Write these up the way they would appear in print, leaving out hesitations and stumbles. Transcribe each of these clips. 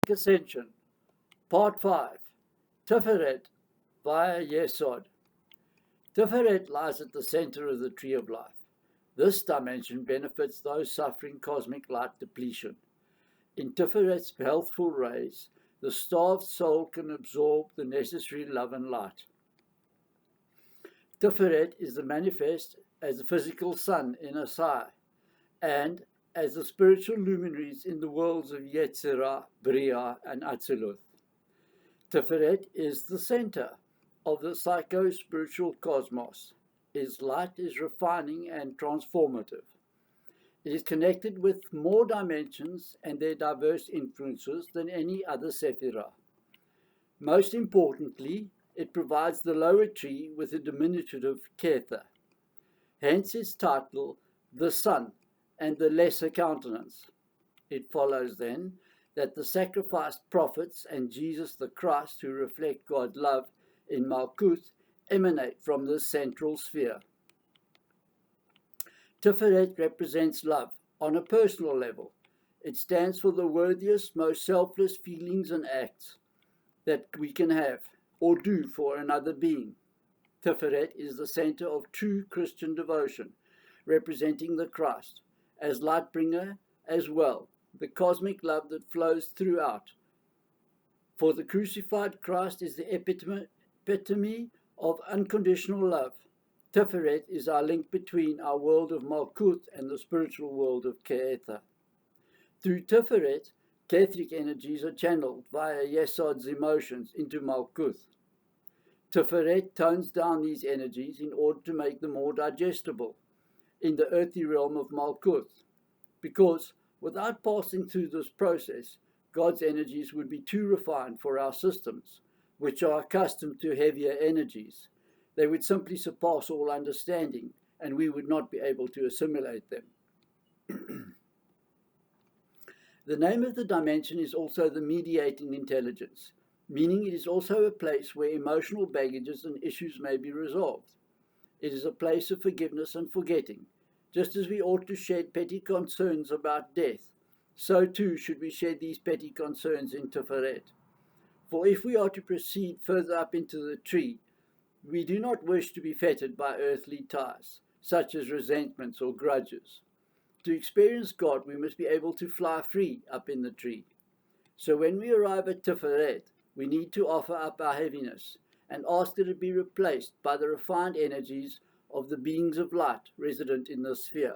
Ascension, Part 5, Tiferet via Yesod. Tiferet lies at the center of the tree of life. This dimension benefits those suffering cosmic light depletion. In Tiferet's healthful rays, the starved soul can absorb the necessary love and light. Tiferet is the manifest as the physical sun in Asai, and as the spiritual luminaries in the worlds of Yetzirah, Bria, and Atziluth. Tiferet is the center of the psycho-spiritual cosmos. Its light is refining and transformative. It is connected with more dimensions and their diverse influences than any other Sephirah. Most importantly, it provides the lower tree with a diminutive Kether. Hence its title, the Sun and the Lesser Countenance. It follows then that the sacrificed prophets and Jesus the Christ, who reflect God's love in Malkuth, emanate from this central sphere. Tiferet represents love on a personal level. It stands for the worthiest, most selfless feelings and acts that we can have or do for another being. Tiferet is the center of true Christian devotion, representing the Christ as light bringer as well, the cosmic love that flows throughout. For the crucified Christ is the epitome of unconditional love. Tiferet is our link between our world of Malkuth and the spiritual world of Ke'etha. Through Tiferet, Kethric energies are channeled via Yesod's emotions into Malkuth. Tiferet tones down these energies in order to make them more digestible in the earthly realm of Malkuth, because without passing through this process, God's energies would be too refined for our systems, which are accustomed to heavier energies. They would simply surpass all understanding, and we would not be able to assimilate them. The name of the dimension is also the mediating intelligence, meaning it is also a place where emotional baggages and issues may be resolved. It is a place of forgiveness and forgetting. Just as we ought to shed petty concerns about death, so too should we shed these petty concerns in Tiferet. For if we are to proceed further up into the tree, we do not wish to be fettered by earthly ties, such as resentments or grudges. To experience God, we must be able to fly free up in the tree. So when we arrive at Tiferet, we need to offer up our heaviness and ask that it be replaced by the refined energies of the beings of light resident in the sphere.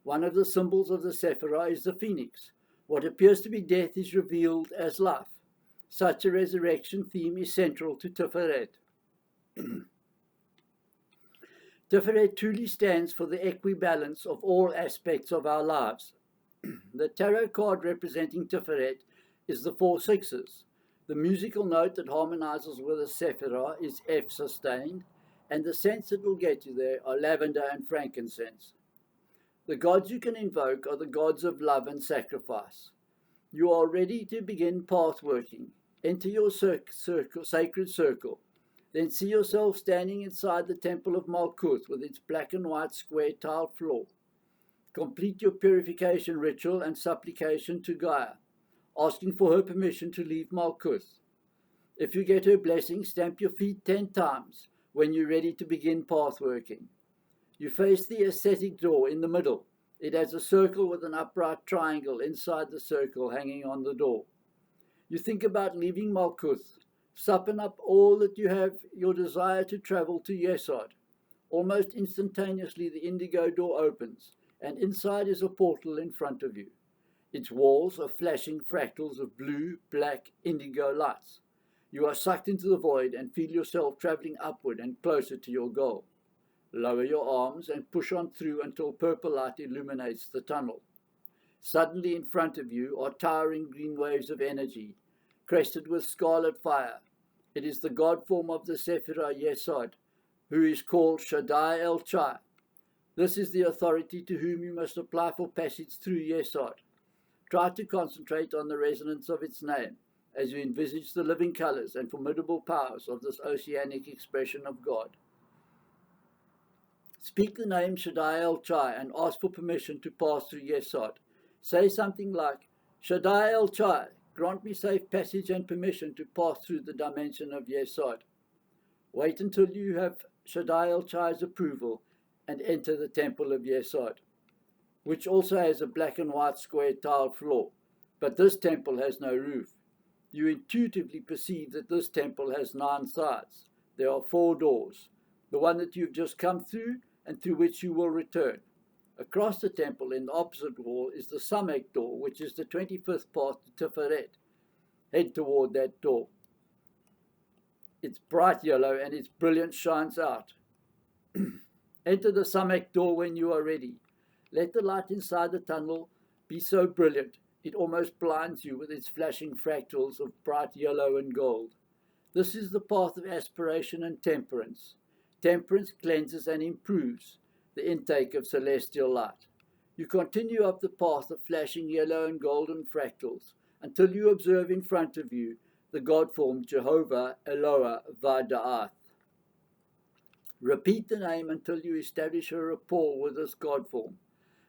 One of the symbols of the Sephirah is the phoenix. What appears to be death is revealed as life. Such a resurrection theme is central to Tiferet. Tiferet truly stands for the equibalence of all aspects of our lives. The tarot card representing Tiferet is the 4 sixes. The musical note that harmonizes with the Sephirah is F sustained, and the scents that will get you there are lavender and frankincense. The gods you can invoke are the gods of love and sacrifice. You are ready to begin path working. Enter your sacred circle. Then see yourself standing inside the temple of Malkuth with its black and white square tile floor. Complete your purification ritual and supplication to Gaia, asking for her permission to leave Malkuth. If you get her blessing, stamp your feet 10 times when you're ready to begin path working. You face the ascetic door in the middle. It has a circle with an upright triangle inside the circle hanging on the door. You think about leaving Malkuth. Suppen up all that you have, your desire to travel to Yesod. Almost instantaneously the indigo door opens, and inside is a portal in front of you. Its walls are flashing fractals of blue, black, indigo lights. You are sucked into the void and feel yourself traveling upward and closer to your goal. Lower your arms and push on through until purple light illuminates the tunnel. Suddenly in front of you are towering green waves of energy, crested with scarlet fire. It is the god form of the Sephirah Yesod, who is called Shaddai El Chai. This is the authority to whom you must apply for passage through Yesod. Try to concentrate on the resonance of its name as you envisage the living colors and formidable powers of this oceanic expression of God. Speak the name Shaddai El Chai and ask for permission to pass through Yesod. Say something like, Shaddai El Chai, grant me safe passage and permission to pass through the dimension of Yesod. Wait until you have Shaddai El-Chai's approval and enter the temple of Yesod, which also has a black and white square tiled floor, but this temple has no roof. You intuitively perceive that this temple has 9 sides. There are 4 doors, the one that you've just come through and through which you will return. Across the temple in the opposite wall is the Samekh door, which is the 25th path to Tiferet. Head toward that door. It's bright yellow and its brilliance shines out. Enter the Samekh door when you are ready. Let the light inside the tunnel be so brilliant it almost blinds you with its flashing fractals of bright yellow and gold. This is the path of aspiration and temperance. Temperance cleanses and improves the intake of celestial light. You continue up the path of flashing yellow and golden fractals until you observe in front of you the God-form Jehovah Eloah Vada'ath. Repeat the name until you establish a rapport with this God form,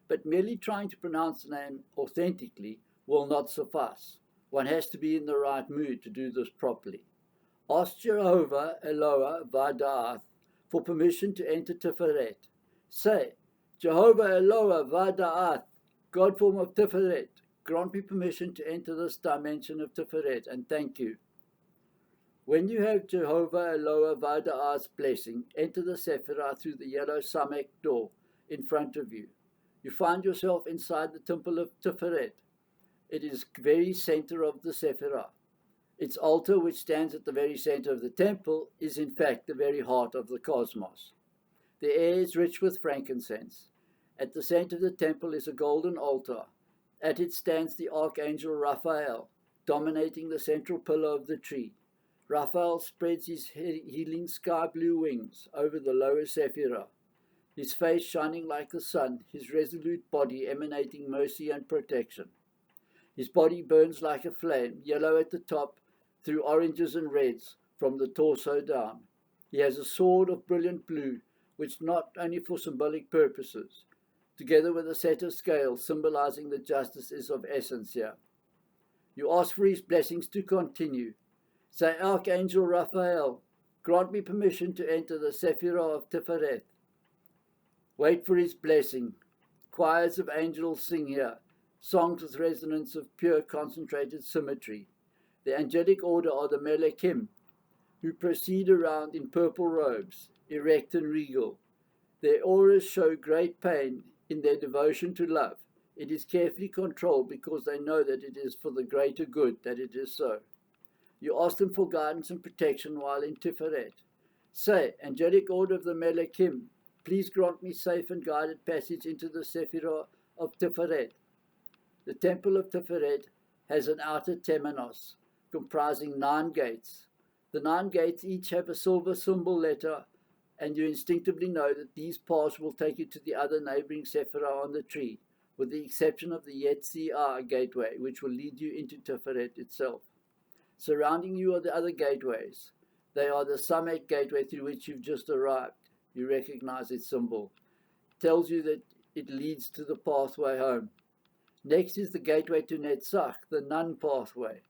but merely trying to pronounce the name authentically will not suffice. One has to be in the right mood to do this properly. Ask Jehovah Eloah Vada'ath for permission to enter Tiferet. Say, Jehovah Eloah Vada'ath, God form of Tiferet, grant me permission to enter this dimension of Tiferet, and thank you. When you have Jehovah Eloah Vada'ath's blessing, enter the Sephirah through the yellow Samekh door in front of you. You find yourself inside the temple of Tiferet. It is very center of the Sephirah. Its altar, which stands at the very center of the temple, is in fact the very heart of the cosmos. The air is rich with frankincense. At the center of the temple is a golden altar. At it stands the archangel Raphael, dominating the central pillar of the tree. Raphael spreads his healing sky-blue wings over the lower Sephirah, his face shining like the sun, his resolute body emanating mercy and protection. His body burns like a flame, yellow at the top, through oranges and reds from the torso down. He has a sword of brilliant blue, which not only for symbolic purposes, together with a set of scales symbolizing the justices of essence here. You ask for his blessings to continue. Say, Archangel Raphael, grant me permission to enter the Sephirah-of-Tiphareth. Wait for his blessing. Choirs of angels sing here, songs with resonance of pure concentrated symmetry. The angelic order are the Melechim, who proceed around in purple robes, erect and regal. Their auras show great pain in their devotion to love. It is carefully controlled because they know that it is for the greater good that it is so. You ask them for guidance and protection while in Tiferet. Say, angelic order of the Melechim, please grant me safe and guided passage into the Sephirah-of-Tiphareth. The temple of Tiferet has an outer temenos, comprising 9 gates. The 9 gates each have a silver symbol letter, and you instinctively know that these paths will take you to the other neighboring Sephirah on the tree, with the exception of the Yetzirah gateway, which will lead you into Tiferet itself. Surrounding you are the other gateways. They are the Samekh gateway through which you've just arrived. You recognize its symbol. It tells you that it leads to the pathway home. Next is the gateway to Netzach, the nun pathway.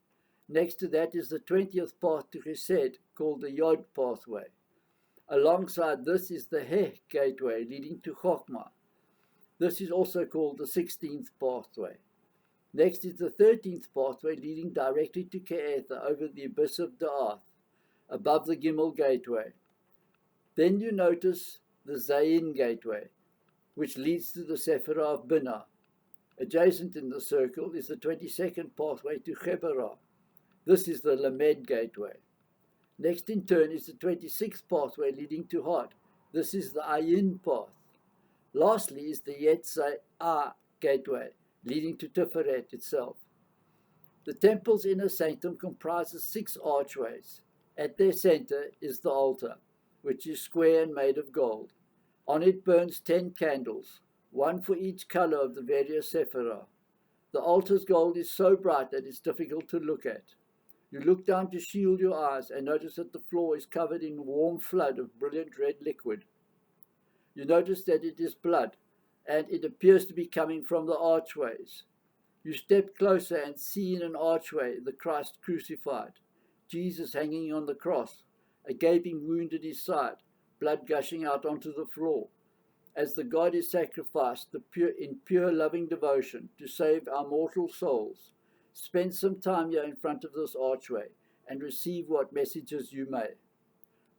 Next to that is the 20th path to Yesod, called the Yod pathway. Alongside this is the Heh gateway, leading to Chokhmah. This is also called the 16th pathway. Next is the 13th pathway, leading directly to Ke'etha over the abyss of Da'ath, above the Gimel gateway. Then you notice the Zayin gateway, which leads to the Sephirah of Binah. Adjacent in the circle is the 22nd pathway to Chebarah. This is the Lamed gateway. Next in turn is the 26th pathway leading to Hod. This is the Ayin path. Lastly is the Yetzirah gateway, leading to Tiferet itself. The temple's inner sanctum comprises 6 archways. At their center is the altar, which is square and made of gold. On it burns 10 candles, 1 for each color of the various Sephirah. The altar's gold is so bright that it's difficult to look at. You look down to shield your eyes and notice that the floor is covered in a warm flood of brilliant red liquid. You notice that it is blood, and it appears to be coming from the archways. You step closer and see in an archway the Christ crucified, Jesus hanging on the cross, a gaping wound at his side, blood gushing out onto the floor. As the God is sacrificed in pure loving devotion to save our mortal souls, spend some time here in front of this archway and receive what messages you may.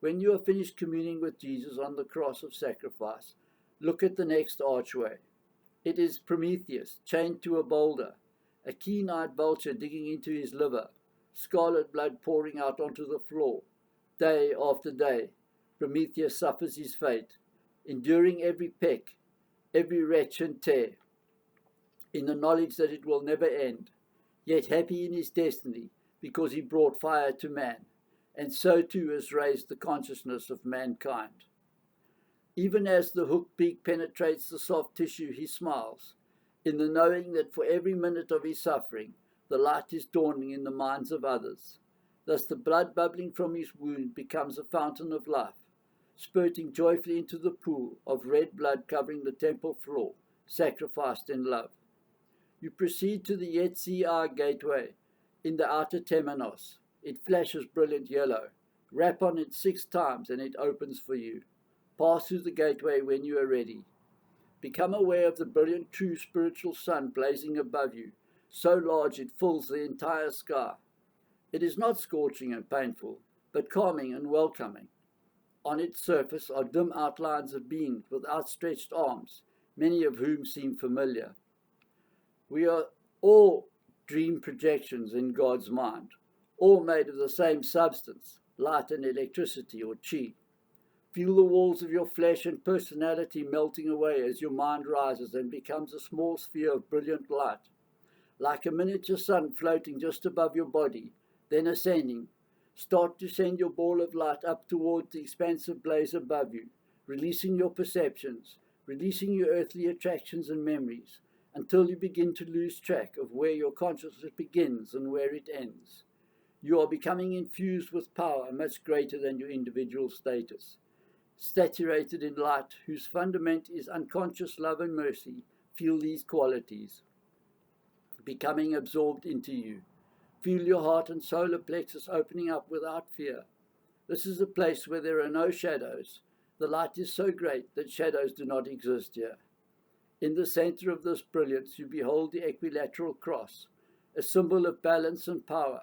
When you are finished communing with Jesus on the cross of sacrifice, look at the next archway. It is Prometheus, chained to a boulder, a keen-eyed vulture digging into his liver, scarlet blood pouring out onto the floor. Day after day, Prometheus suffers his fate, enduring every peck, every wrench and tear, in the knowledge that it will never end, yet happy in his destiny, because he brought fire to man, and so too has raised the consciousness of mankind. Even as the hooked beak penetrates the soft tissue, he smiles, in the knowing that for every minute of his suffering, the light is dawning in the minds of others. Thus the blood bubbling from his wound becomes a fountain of life, spurting joyfully into the pool of red blood covering the temple floor, sacrificed in love. You proceed to the Yesod gateway in the outer temenos. It flashes brilliant yellow. Rap on it 6 times and it opens for you. Pass through the gateway when you are ready. Become aware of the brilliant true spiritual sun blazing above you, so large it fills the entire sky. It is not scorching and painful, but calming and welcoming. On its surface are dim outlines of beings with outstretched arms, many of whom seem familiar. We are all dream projections in God's mind, all made of the same substance, light and electricity or chi. Feel the walls of your flesh and personality melting away as your mind rises and becomes a small sphere of brilliant light, like a miniature sun floating just above your body, then ascending. Start to send your ball of light up towards the expansive blaze above you, releasing your perceptions, releasing your earthly attractions and memories, until you begin to lose track of where your consciousness begins and where it ends. You are becoming infused with power much greater than your individual status. Saturated in light, whose fundament is unconscious love and mercy, feel these qualities, becoming absorbed into you. Feel your heart and solar plexus opening up without fear. This is a place where there are no shadows. The light is so great that shadows do not exist here. In the center of this brilliance, you behold the equilateral cross, a symbol of balance and power.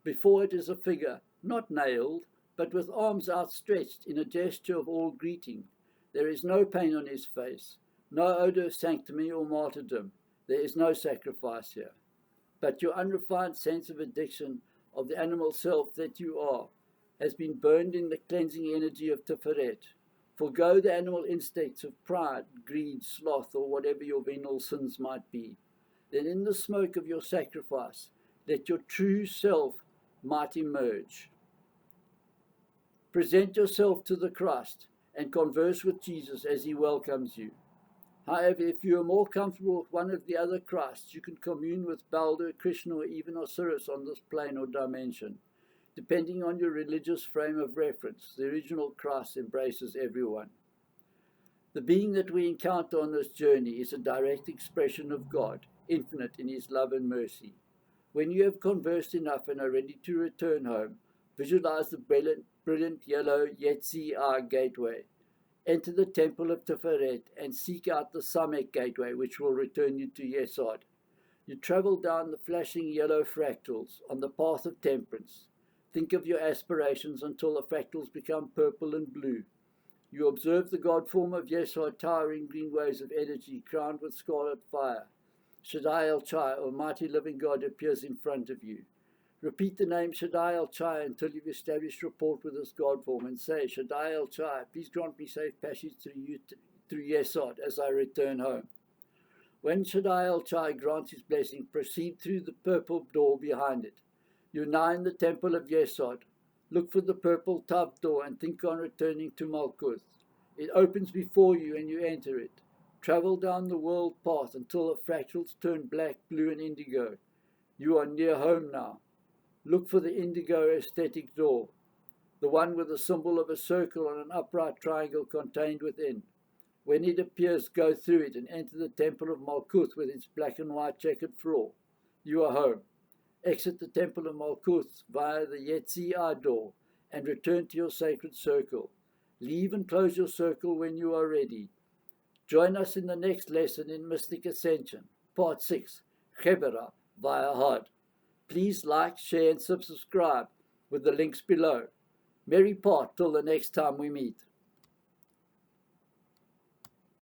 Before it is a figure, not nailed, but with arms outstretched in a gesture of all greeting. There is no pain on his face, no odor of sanctity or martyrdom. There is no sacrifice here. But your unrefined sense of addiction of the animal self that you are has been burned in the cleansing energy of Tiphareth. Forgo the animal instincts of pride, greed, sloth, or whatever your venial sins might be. Then in the smoke of your sacrifice, let your true self might emerge. Present yourself to the Christ and converse with Jesus as he welcomes you. However, if you are more comfortable with one of the other Christs, you can commune with Balder, Krishna, or even Osiris on this plane or dimension. Depending on your religious frame of reference, the original Christ embraces everyone. The being that we encounter on this journey is a direct expression of God, infinite in his love and mercy. When you have conversed enough and are ready to return home, visualize the brilliant yellow Yesod gateway. Enter the temple of Tiphareth and seek out the Samekh gateway, which will return you to Yesod. You travel down the flashing yellow fractals on the path of temperance. Think of your aspirations until the fractals become purple and blue. You observe the God form of Yesod towering green waves of energy crowned with scarlet fire. Shaddai El-Chai, Almighty Living God, appears in front of you. Repeat the name Shaddai El-Chai until you've established rapport with this God form and say, Shaddai El-Chai, please grant me safe passage through Yesod as I return home. When Shaddai El-Chai grants his blessing, proceed through the purple door behind it. You're now in the temple of Yesod. Look for the purple Tav door and think on returning to Malkuth. It opens before you and you enter it. Travel down the world path until the fractals turn black, blue, and indigo. You are near home now. Look for the indigo aesthetic door, the one with the symbol of a circle and an upright triangle contained within. When it appears, go through it and enter the temple of Malkuth with its black and white checkered floor. You are home. Exit the temple of Malkuth via the Yetzi'ah door and return to your sacred circle. Leave and close your circle when you are ready. Join us in the next lesson in Mystic Ascension, Part 6, Sephirah via Hod. Please like, share, and subscribe with the links below. Merry part till the next time we meet.